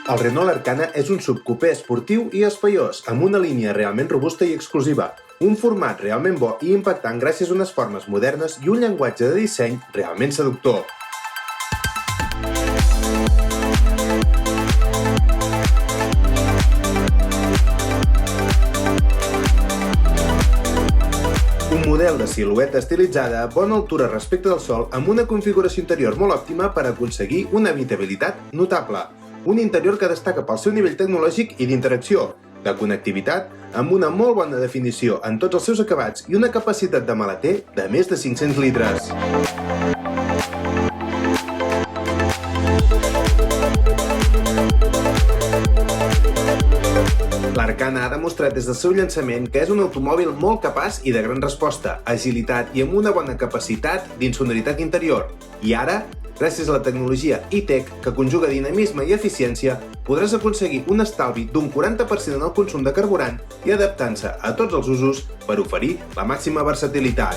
El Renault Arcana és un subcupé esportiu i espaiós, amb una línia realment robusta i exclusiva, un format realment bo i impactant gràcies a unes formes modernes i un llenguatge de disseny realment seductor. Un model de silueta estilitzada a bona altura respecte del sol amb una configuració interior molt òptima per aconseguir una habitabilitat notable. Un interior que destaca pel seu nivell tecnològic i d'interacció, de connectivitat, amb una molt bona definició en tots els seus acabats i una capacitat de maleter de més de 500 litres. L'Arcana ha demostrat des del seu llançament que és un automòbil molt capaç i de gran resposta, agilitat i amb una bona capacitat d'insonoritat interior. I ara, gràcies a la tecnologia e-Tech que conjuga dinamisme i eficiència, podràs aconseguir un estalvi d'un 40% en el consum de carburant i adaptant-se a tots els usos per oferir la màxima versatilitat.